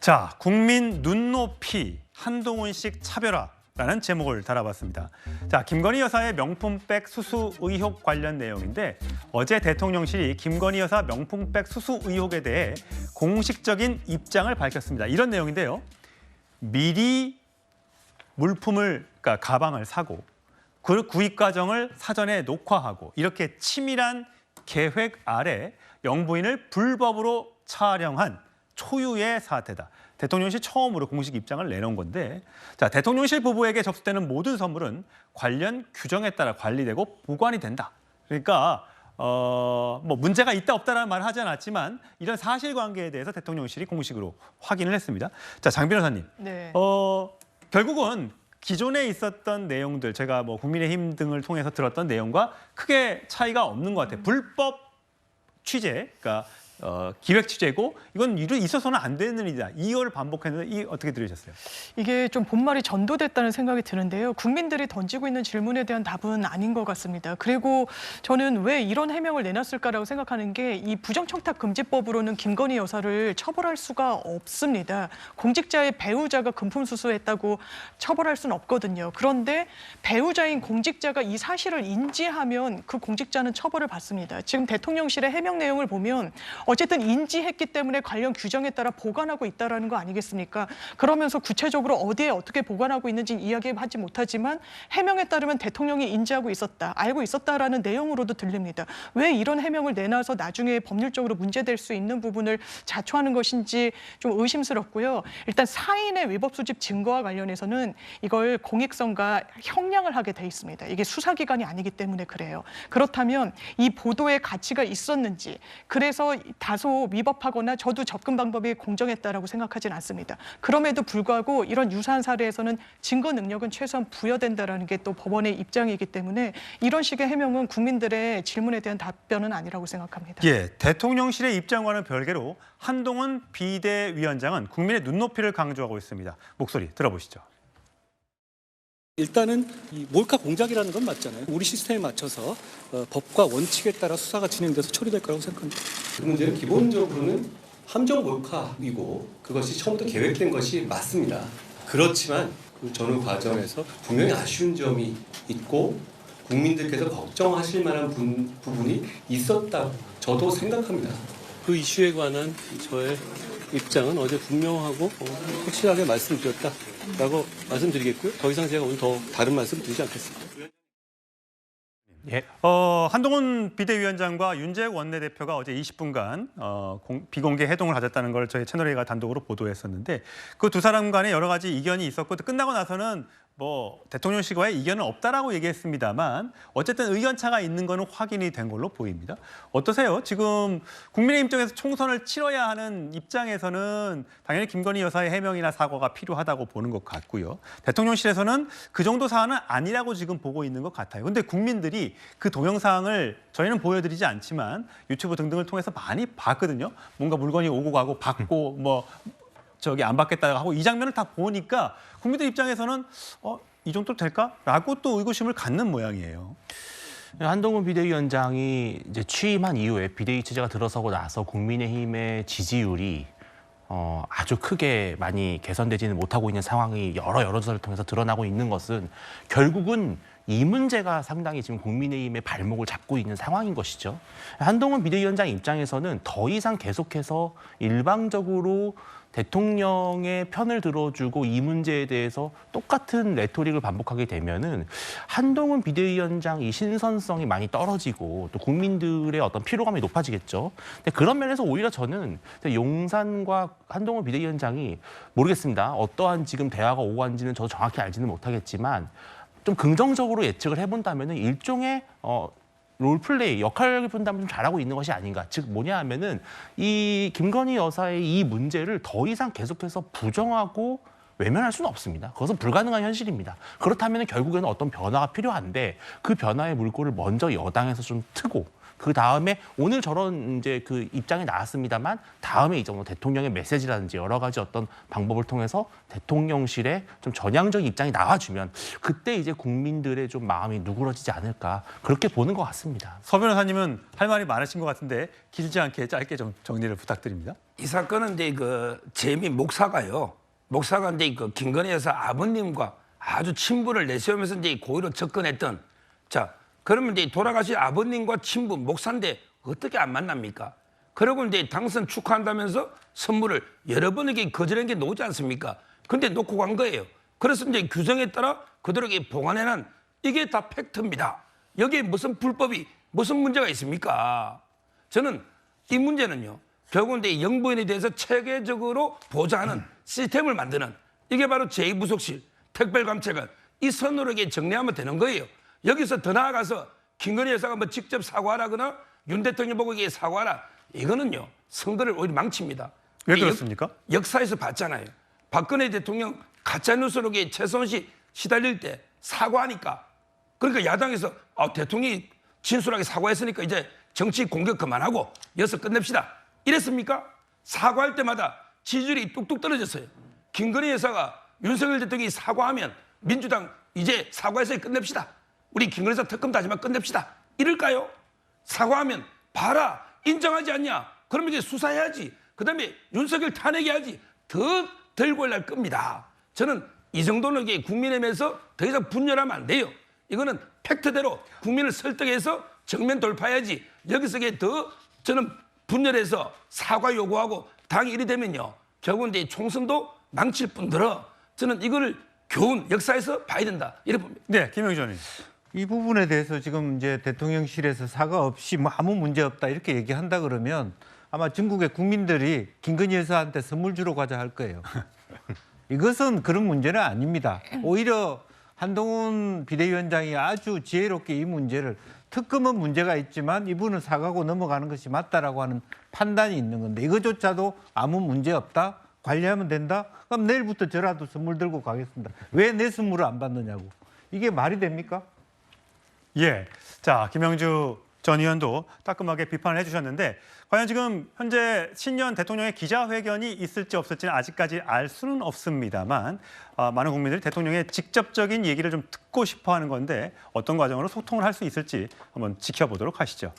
자, 국민 눈높이 한동훈식 차별화라는 제목을 달아봤습니다. 자, 김건희 여사의 명품백 수수 의혹 관련 내용인데 어제 대통령실이 김건희 여사 명품백 수수 의혹에 대해 공식적인 입장을 밝혔습니다. 이런 내용인데요. 미리 물품을, 그러니까 가방을 사고 그 구입 과정을 사전에 녹화하고 이렇게 치밀한 계획 아래 영부인을 불법으로 촬영한 초유의 사태다. 대통령실 처음으로 공식 입장을 내놓은 건데, 자, 대통령실 부부에게 접수되는 모든 선물은 관련 규정에 따라 관리되고 보관이 된다. 그러니까 뭐 문제가 있다 없다라는 말을 하지 않았지만 이런 사실관계에 대해서 대통령실이 공식으로 확인을 했습니다. 자, 장 변호사님, 네. 결국은 기존에 있었던 내용들, 제가 뭐 국민의힘 등을 통해서 들었던 내용과 크게 차이가 없는 것 같아요. 불법 취재, 그러니까 기획 취재고 이건 일이 있어서는 안 되는 일이다. 이걸 반복했는데 이 어떻게 들으셨어요? 이게 좀 본말이 전도됐다는 생각이 드는데요. 국민들이 던지고 있는 질문에 대한 답은 아닌 것 같습니다. 그리고 저는 왜 이런 해명을 내놨을까라고 생각하는 게 이 부정청탁금지법으로는 김건희 여사를 처벌할 수가 없습니다. 공직자의 배우자가 금품 수수했다고 처벌할 수는 없거든요. 그런데 배우자인 공직자가 이 사실을 인지하면 그 공직자는 처벌을 받습니다. 지금 대통령실의 해명 내용을 보면 어쨌든 인지했기 때문에 관련 규정에 따라 보관하고 있다는 거 아니겠습니까? 그러면서 구체적으로 어디에 어떻게 보관하고 있는지는 이야기하지 못하지만 해명에 따르면 대통령이 인지하고 있었다, 알고 있었다라는 내용으로도 들립니다. 왜 이런 해명을 내놔서 나중에 법률적으로 문제될 수 있는 부분을 자초하는 것인지 좀 의심스럽고요. 일단 사인의 위법 수집 증거와 관련해서는 이걸 공익성과 형량을 하게 돼 있습니다. 이게 수사기관이 아니기 때문에 그래요. 그렇다면 이 보도의 가치가 있었는지, 그래서 다소 위법하거나 저도 접근 방법이 공정했다라고 생각하진 않습니다. 그럼에도 불구하고 이런 유사한 사례에서는 증거 능력은 최소한 부여된다라는 게 또 법원의 입장이기 때문에 이런 식의 해명은 국민들의 질문에 대한 답변은 아니라고 생각합니다. 예, 대통령실의 입장과는 별개로 한동훈 비대위원장은 국민의 눈높이를 강조하고 있습니다. 목소리 들어보시죠. 일단은 이 몰카 공작이라는 건 맞잖아요. 우리 시스템에 맞춰서 법과 원칙에 따라 수사가 진행돼서 처리될 거라고 생각합니다. 그 문제는 기본적으로는 함정 몰카이고 그것이 처음부터 계획된 것이 맞습니다. 그렇지만 그 전후 과정에서 분명히 아쉬운 점이 있고 국민들께서 걱정하실 만한 부분이 있었다고 저도 생각합니다. 그 이슈에 관한 저의 입장은 어제 분명하고 확실하게 말씀드렸다라고 말씀드리겠고요. 더 이상 제가 오늘 더 다른 말씀 드리지 않겠습니다. 예. 한동훈 비대위원장과 윤재욱 원내대표가 어제 20분간 비공개 회동을 가졌다는 걸 저희 채널A가 단독으로 보도했었는데 그 두 사람 간에 여러 가지 이견이 있었고 끝나고 나서는 뭐 대통령실과의 이견은 없다라고 얘기했습니다만 어쨌든 의견차가 있는 거는 확인이 된 걸로 보입니다. 어떠세요? 지금 국민의 입장에서 총선을 치러야 하는 입장에서는 당연히 김건희 여사의 해명이나 사과가 필요하다고 보는 것 같고요. 대통령실에서는 그 정도 사안은 아니라고 지금 보고 있는 것 같아요. 근데 국민들이 그 동영상을 저희는 보여드리지 않지만 유튜브 등등을 통해서 많이 봤거든요. 뭔가 물건이 오고 가고 받고 뭐 저기 안 받겠다 하고 이 장면을 다 보니까 국민들 입장에서는 이 정도 될까라고 또 의구심을 갖는 모양이에요. 한동훈 비대위원장이 이제 취임한 이후에 비대위 체제가 들어서고 나서 국민의힘의 지지율이 아주 크게 많이 개선되지는 못하고 있는 상황이 여러 조사를 통해서 드러나고 있는 것은 결국은 이 문제가 상당히 지금 국민의힘의 발목을 잡고 있는 상황인 것이죠. 한동훈 비대위원장 입장에서는 더 이상 계속해서 일방적으로 대통령의 편을 들어주고 이 문제에 대해서 똑같은 레토릭을 반복하게 되면은 한동훈 비대위원장 이 신선성이 많이 떨어지고 또 국민들의 어떤 피로감이 높아지겠죠. 근데 그런 면에서 오히려 저는 용산과 한동훈 비대위원장이 모르겠습니다. 어떠한 지금 대화가 오고 간지는 저도 정확히 알지는 못하겠지만 좀 긍정적으로 예측을 해본다면은 일종의 롤플레이, 역할 분담을 좀 잘하고 있는 것이 아닌가. 즉 뭐냐 하면은 이 김건희 여사의 이 문제를 더 이상 계속해서 부정하고 외면할 수는 없습니다. 그것은 불가능한 현실입니다. 그렇다면 결국에는 어떤 변화가 필요한데 그 변화의 물꼬를 먼저 여당에서 좀 트고 그 다음에 오늘 저런 이제 그 입장이 나왔습니다만 다음에 이제 뭐 대통령의 메시지라든지 여러 가지 어떤 방법을 통해서 대통령실에 좀 전향적인 입장이 나와주면 그때 이제 국민들의 좀 마음이 누그러지지 않을까 그렇게 보는 것 같습니다. 서 변호사님은 할 말이 많으신 것 같은데 길지 않게 짧게 좀 정리를 부탁드립니다. 이 사건은 이제 그 재미 목사가요. 목사가 이제 그 김건희 여사 아버님과 아주 친분을 내세우면서 이제 고의로 접근했던 자. 그러면 이제 돌아가신 아버님과 친부, 목사인데 어떻게 안 만납니까? 그리고 이제 당선 축하한다면서 선물을 여러 번에게 거절한 게 나오지 않습니까? 근데 놓고 간 거예요. 그래서 이제 규정에 따라 그대로 보관해놓은 이게 다 팩트입니다. 여기에 무슨 불법이, 무슨 문제가 있습니까? 저는 이 문제는요, 결국 이제 영부인에 대해서 체계적으로 보좌하는 시스템을 만드는 이게 바로 제2부속실, 특별감찰관 이 선으로 정리하면 되는 거예요. 여기서 더 나아가서 김건희 여사가 뭐 직접 사과하라거나 윤 대통령 보고 이게 사과하라 이거는요 선거를 오히려 망칩니다. 왜 그렇습니까? 역사에서 봤잖아요. 박근혜 대통령 가짜뉴스로 최순실 시달릴 때 사과하니까 그러니까 야당에서 대통령이 진솔하게 사과했으니까 이제 정치 공격 그만하고 여기서 끝냅시다. 이랬습니까? 사과할 때마다 지지율이 뚝뚝 떨어졌어요. 김건희 여사가 윤석열 대통령이 사과하면 민주당 이제 사과해서 끝냅시다. 우리 김건희 여사 특검 다시마 끝냅시다. 이럴까요? 사과하면 봐라 인정하지 않냐? 그러면 이제 수사해야지. 그다음에 윤석열 탄핵해야지. 더 들고 올라갈 겁니다. 저는 이 정도는 이게 국민의힘에서 더 이상 분열하면 안 돼요. 이거는 팩트대로 국민을 설득해서 정면 돌파해야지. 여기서 이게 더 저는 분열해서 사과 요구하고 당이 이리 되면요. 결국은 이제 총선도 망칠 뿐더러 저는 이거를 교훈 역사에서 봐야 된다. 이렇게 봅니다. 네, 김영주 의원님. 이 부분에 대해서 지금 이제 대통령실에서 사과 없이 뭐 아무 문제 없다 이렇게 얘기한다 그러면 아마 전국의 국민들이 김건희 여사한테 선물 주러 가자 할 거예요. 이것은 그런 문제는 아닙니다. 오히려 한동훈 비대위원장이 아주 지혜롭게 이 문제를 특검은 문제가 있지만 이분은 사과하고 넘어가는 것이 맞다라고 하는 판단이 있는 건데 이거조차도 아무 문제 없다. 관리하면 된다. 그럼 내일부터 저라도 선물 들고 가겠습니다. 왜 내 선물을 안 받느냐고. 이게 말이 됩니까? 예, 자 김영주 전 의원도 따끔하게 비판을 해주셨는데 과연 지금 현재 신년 대통령의 기자회견이 있을지 없을지는 아직까지 알 수는 없습니다만 많은 국민들이 대통령의 직접적인 얘기를 좀 듣고 싶어하는 건데 어떤 과정으로 소통을 할 수 있을지 한번 지켜보도록 하시죠.